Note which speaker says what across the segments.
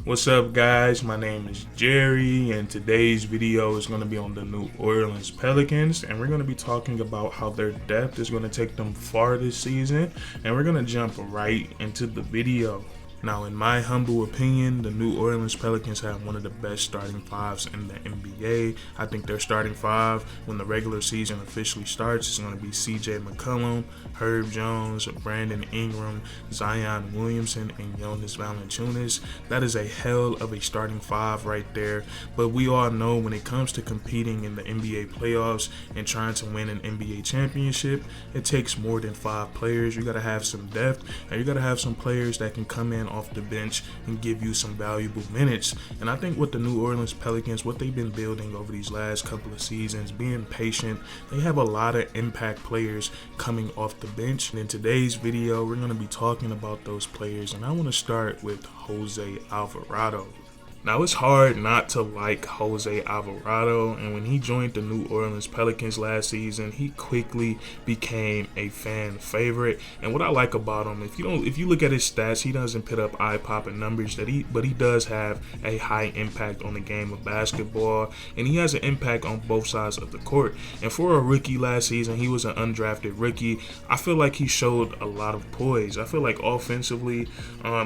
Speaker 1: What's up, guys? My name is Jerry, and today's video is going to be on the New Orleans Pelicans, and we're going to be talking about how their depth is going to take them far this season, and we're going to jump right into the video. Now, in my humble opinion, the New Orleans Pelicans have one of the best starting fives in the NBA. I think their starting five, when the regular season officially starts, is going to be CJ McCollum, Herb Jones, Brandon Ingram, Zion Williamson, and Jonas Valanciunas. That is a hell of a starting five right there. But we all know when it comes to competing in the NBA playoffs and trying to win an NBA championship, it takes more than 5 players. You got to have some depth, and you got to have some players that can come in off the bench and give you some valuable minutes. And I think with the New Orleans Pelicans, what they've been building over these last couple of seasons, being patient, they have a lot of impact players coming off the bench. And in today's video, we're going to be talking about those players, and I want to start with Jose Alvarado. Now, it's hard not to like Jose Alvarado, and when he joined the New Orleans Pelicans last season, he quickly became a fan favorite. And what I like about him, if you look at his stats, he doesn't put up eye-popping numbers, but he does have a high impact on the game of basketball, and he has an impact on both sides of the court. And for a rookie last season, he was an undrafted rookie. I feel like he showed a lot of poise. I feel like offensively,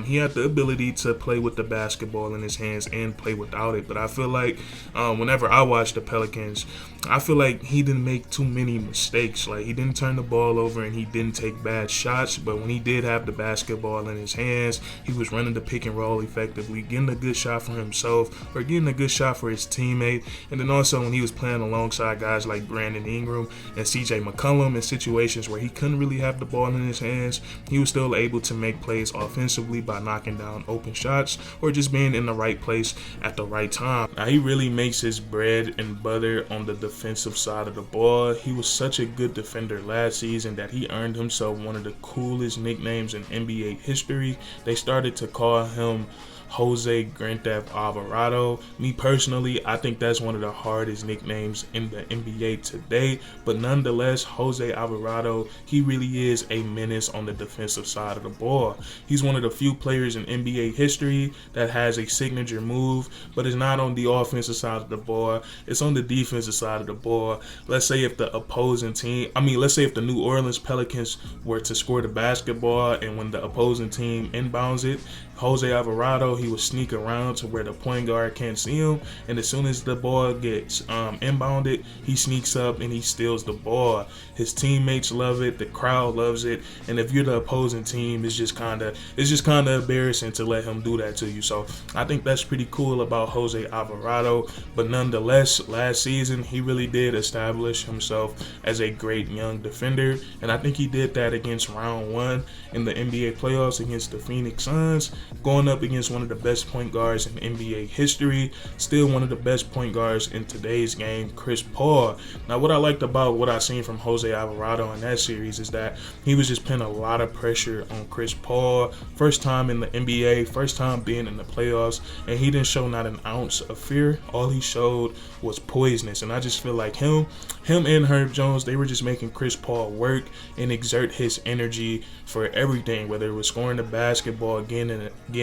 Speaker 1: he had the ability to play with the basketball in his hands and play without it. But I feel like whenever I watch the Pelicans, I feel like he didn't make too many mistakes. Like, he didn't turn the ball over and he didn't take bad shots, but when he did have the basketball in his hands, he was running the pick and roll effectively, getting a good shot for himself or getting a good shot for his teammate. And then also when he was playing alongside guys like Brandon Ingram and CJ McCollum in situations where he couldn't really have the ball in his hands, he was still able to make plays offensively by knocking down open shots or just being in the right place at the right time. Now, he really makes his bread and butter on the defensive side of the ball. He was such a good defender last season that he earned himself one of the coolest nicknames in NBA history. They started to call him Jose Grand Theft Alvarado. Me personally, I think that's one of the hardest nicknames in the NBA today, but nonetheless, Jose Alvarado, he really is a menace on the defensive side of the ball. He's one of the few players in NBA history that has a signature move, but it's not on the offensive side of the ball, it's on the defensive side of the ball. Let's say if the New Orleans Pelicans were to score the basketball, and when the opposing team inbounds it, Jose Alvarado, he would sneak around to where the point guard can't see him, and as soon as the ball gets inbounded, he sneaks up and he steals the ball. His teammates love it, the crowd loves it, and if you're the opposing team, it's just kind of embarrassing to let him do that to you. So I think that's pretty cool about Jose Alvarado. But nonetheless, last season he really did establish himself as a great young defender, and I think he did that against round 1 in the NBA playoffs against the Phoenix Suns, going up against one of the best point guards in NBA history, still one of the best point guards in today's game, Chris Paul. Now, what I liked about what I seen from Jose Alvarado in that series is that he was just putting a lot of pressure on Chris Paul. First time in the NBA, first time being in the playoffs, and he didn't show not an ounce of fear. All he showed was poisonous, and I just feel like him and Herb Jones, they were just making Chris Paul work and exert his energy for everything, whether it was scoring the basketball, getting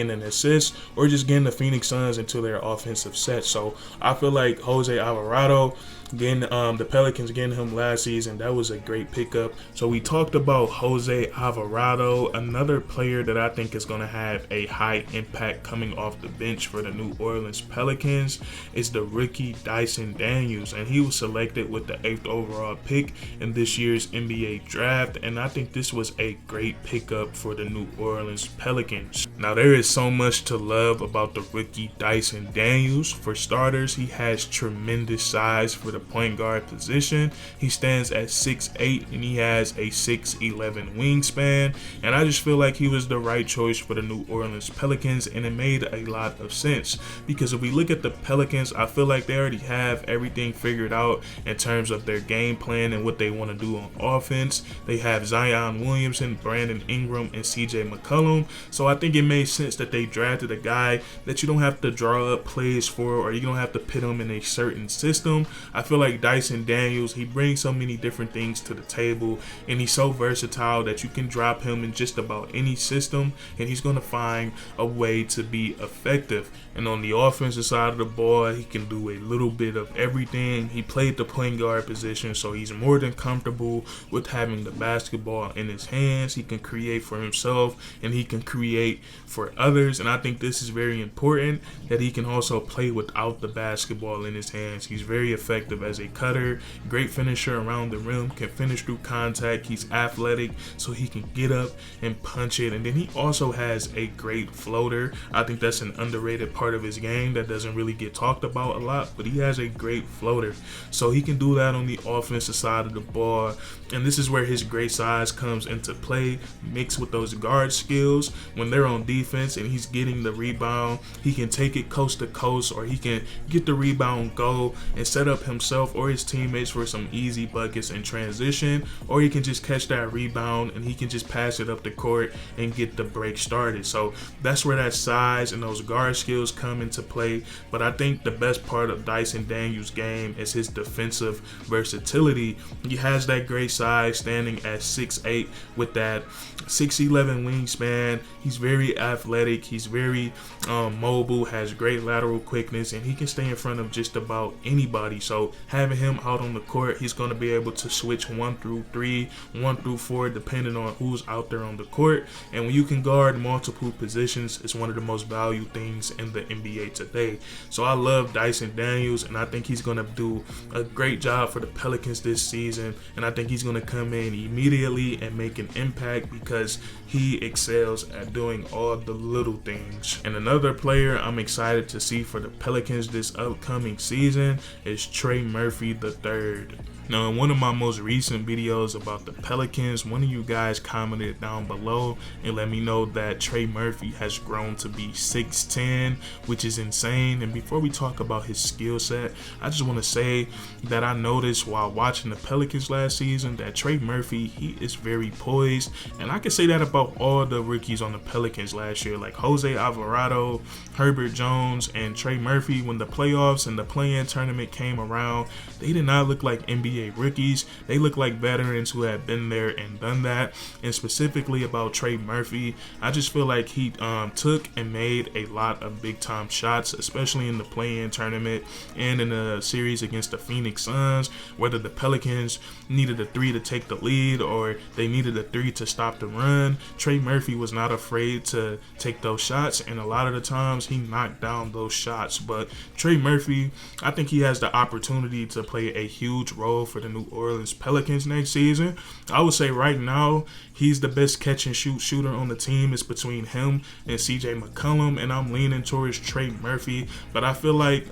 Speaker 1: an assist, or just getting the Phoenix Suns into their offensive set. So I feel like Jose Alvarado, getting the Pelicans getting him last season, that was a great pickup. So we talked about Jose Alvarado. Another player that I think is going to have a high impact coming off the bench for the New Orleans Pelicans is the rookie Dyson Daniels, and he was selected with the 8th overall pick in this year's NBA draft, and I think this was a great pickup for the New Orleans Pelicans. Now, there is so much to love about the rookie Dyson Daniels. For starters, he has tremendous size for the point guard position. He stands at 6'8", and he has a 6'11" wingspan, and I just feel like he was the right choice for the New Orleans Pelicans, and it made a lot of sense because if we look at the Pelicans, I feel like they already have everything figured out in terms of their game plan and what they want to do on offense. They have Zion Williamson, Brandon Ingram, and CJ McCollum, so I think it made sense that they drafted a guy that you don't have to draw up plays for, or you don't have to put him in a certain system. I feel like Dyson Daniels, he brings so many different things to the table, and he's so versatile that you can drop him in just about any system, and he's going to find a way to be effective. And on the offensive side of the ball, he can do a little bit of everything. He played the point guard position, so he's more than comfortable with having the basketball in his hands. He can create for himself and he can create for others. And I think this is very important, that he can also play without the basketball in his hands. He's very effective as a cutter, great finisher around the rim, can finish through contact. He's athletic, so he can get up and punch it. And then he also has a great floater. I think that's an underrated part of his game that doesn't really get talked about a lot, but he has a great floater. So he can do that on the offensive side of the ball. And this is where his great size comes into play, mixed with those guard skills. When they're on defense and he's getting the rebound, he can take it coast to coast, or he can get the rebound, go and set up himself or his teammates for some easy buckets in transition, or he can just catch that rebound and he can just pass it up the court and get the break started. So that's where that size and those guard skills come into play. But I think the best part of Dyson Daniels' game is his defensive versatility. He has that great size, standing at 6'8" with that 6'11" wingspan. He's very athletic, he's very mobile, has great lateral quickness, and he can stay in front of just about anybody. So having him out on the court, he's going to be able to switch 1 through 3, 1 through 4, depending on who's out there on the court. And when you can guard multiple positions, it's one of the most valued things in the NBA today. So I love Dyson Daniels, and I think he's going to do a great job for the Pelicans this season. And I think he's going to come in immediately and make an impact, because he excels at doing all the little things. And another player I'm excited to see for the Pelicans this upcoming season is Trey Murphy III. Now, in one of my most recent videos about the Pelicans, one of you guys commented down below and let me know that Trey Murphy has grown to be 6'10", which is insane. And before we talk about his skill set, I just want to say that I noticed while watching the Pelicans last season that Trey Murphy, he is very poised. And I can say that about all the rookies on the Pelicans last year, like Jose Alvarado, Herbert Jones, and Trey Murphy. When the playoffs and the play-in tournament came around, they did not look like NBA rookies. They look like veterans who have been there and done that. And specifically about Trey Murphy, I just feel like he took and made a lot of big time shots, especially in the play-in tournament and in the series against the Phoenix Suns, whether the Pelicans needed a 3 to take the lead or they needed a 3 to stop the run. Trey Murphy was not afraid to take those shots, and a lot of the times he knocked down those shots. But Trey Murphy, I think he has the opportunity to play a huge role for the New Orleans Pelicans next season. I would say right now he's the best catch and shoot shooter on the team. It's between him and CJ McCollum, and I'm leaning towards Trey Murphy. But I feel like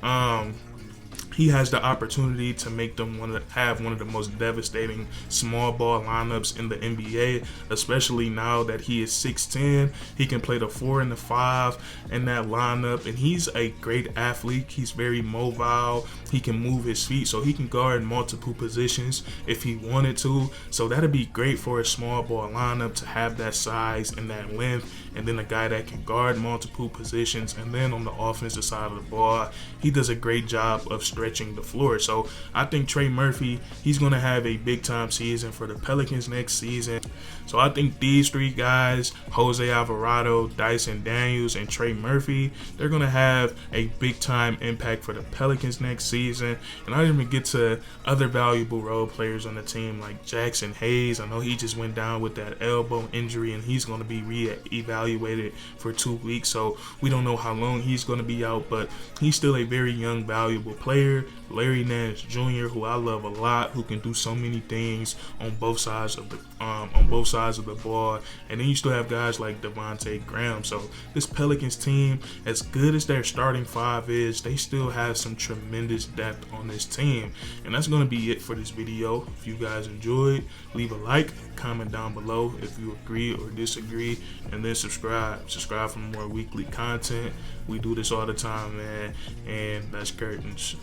Speaker 1: he has the opportunity to make them have one of the most devastating small ball lineups in the NBA, especially now that he is 6'10". He can play the 4 and the 5 in that lineup, and he's a great athlete. He's very mobile. He can move his feet, so he can guard multiple positions if he wanted to. So that'd be great for a small ball lineup to have that size and that length, and then a guy that can guard multiple positions. And then on the offensive side of the ball, he does a great job of stretching the floor. So I think Trey Murphy, he's going to have a big time season for the Pelicans next season. So I think these three guys, Jose Alvarado, Dyson Daniels, and Trey Murphy, they're going to have a big time impact for the Pelicans next season. And I didn't even get to other valuable role players on the team like Jackson Hayes. I know he just went down with that elbow injury and he's going to be re-evaluated for 2 weeks. So we don't know how long he's going to be out, but he's still a very young, valuable player. Larry Nance Jr., who I love a lot, who can do so many things on both sides of the ball. And then you still have guys like Devontae Graham. So this Pelicans team, as good as their starting 5 is, they still have some tremendous depth on this team. And that's going to be it for this video. If you guys enjoyed, leave a like, comment down below if you agree or disagree, and then subscribe for more weekly content. We do this all the time, man, and that's curtains.